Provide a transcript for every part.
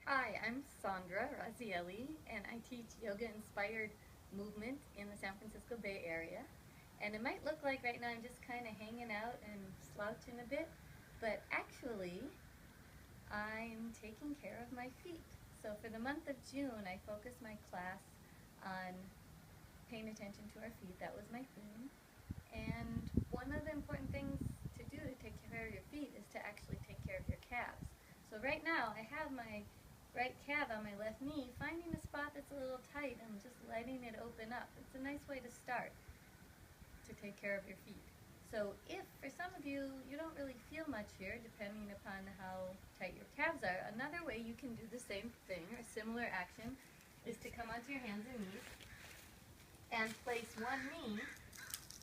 Hi, I'm Sandra Razielli, and I teach yoga-inspired movement in the San Francisco Bay Area. And it might look like right now I'm just kind of hanging out and slouching a bit, but actually I'm taking care of my feet. So for the month of June, I focused my class on paying attention to our feet. That was my theme. And one of the important things to do to take care of your feet is to actually take care of your calves. So right now I have my right calf on my left knee, finding a spot that's a little tight and just letting it open up. It's a nice way to start to take care of your feet. So if for some of you, you don't really feel much here, depending upon how tight your calves are, another way you can do the same thing or similar action is to come onto your hands and knees and place one knee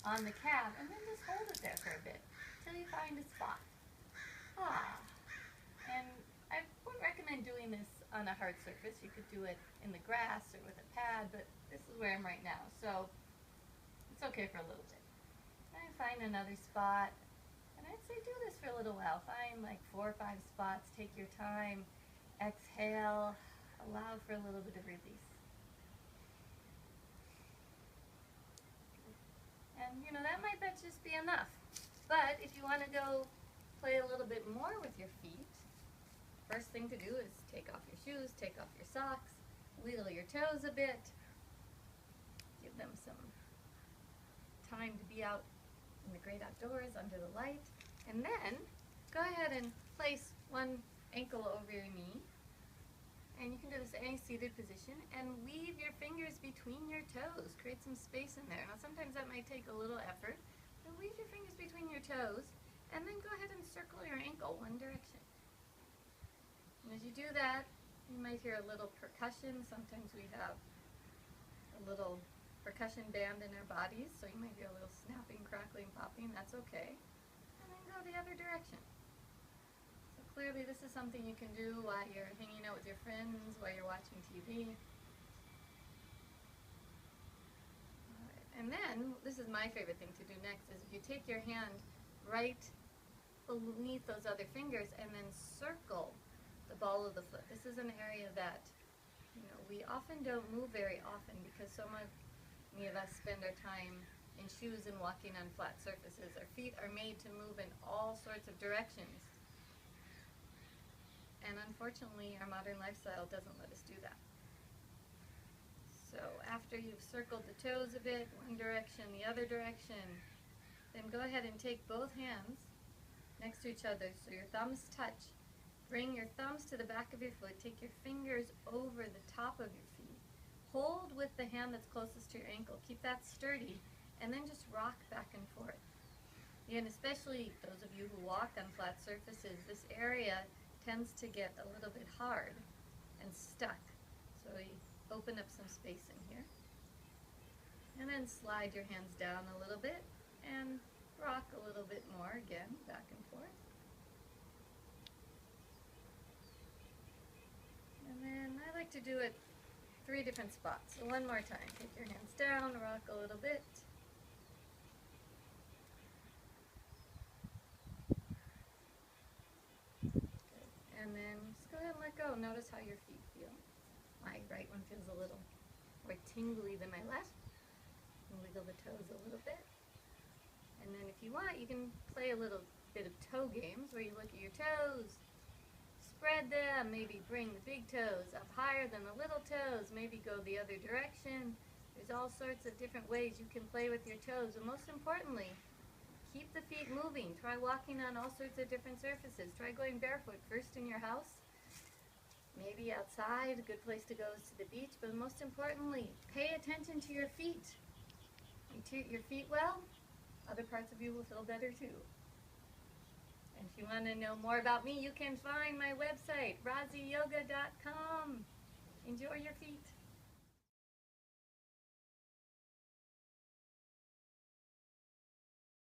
on the calf and then just hold it there for a bit till you find a spot. And I wouldn't recommend doing this on a hard surface. You could do it in the grass or with a pad, but this is where I'm right now, so it's okay for a little bit. And find another spot, and I'd say do this for a little while. Find like 4 or 5 spots, take your time, exhale, allow for a little bit of release. And that might just be enough. But if you want to go play a little bit more with your feet, first thing to do is take off your shoes, take off your socks, wiggle your toes a bit, give them some time to be out in the great outdoors under the light, and then go ahead and place one ankle over your knee, and you can do this in any seated position, and weave your fingers between your toes. Create some space in there. Now sometimes that might take a little effort, but weave your fingers between your toes, and then go ahead and circle your ankle one direction. And as you do that, you might hear a little percussion. Sometimes we have a little percussion band in our bodies, so you might hear a little snapping, crackling, popping. That's okay. And then go the other direction. So clearly this is something you can do while you're hanging out with your friends, while you're watching TV. And then, this is my favorite thing to do next, is if you take your hand right beneath those other fingers and then circle the ball of the foot. This is an area that we often don't move very often because so many of us spend our time in shoes and walking on flat surfaces. Our feet are made to move in all sorts of directions. And unfortunately, our modern lifestyle doesn't let us do that. So after you've circled the toes a bit, one direction, the other direction, then go ahead and take both hands next to each other so your thumbs touch. Bring your thumbs to the back of your foot. Take your fingers over the top of your feet. Hold with the hand that's closest to your ankle. Keep that sturdy, and then just rock back and forth. And especially those of you who walk on flat surfaces, this area tends to get a little bit hard and stuck. So you open up some space in here. And then slide your hands down a little bit and rock a little bit more again, back and forth. And then I like to do it 3 different spots. So one more time. Take your hands down, rock a little bit. Good. And then just go ahead and let go. Notice how your feet feel. My right one feels a little more tingly than my left. And wiggle the toes a little bit. And then if you want, you can play a little bit of toe games where you look at your toes, spread them, maybe bring the big toes up higher than the little toes, maybe go the other direction. There's all sorts of different ways you can play with your toes, and most importantly, keep the feet moving. Try walking on all sorts of different surfaces. Try going barefoot, first in your house, maybe outside. A good place to go is to the beach, but most importantly, pay attention to your feet. You treat your feet well, other parts of you will feel better too. And if you want to know more about me, you can find my website, raziyoga.com. Enjoy your feet.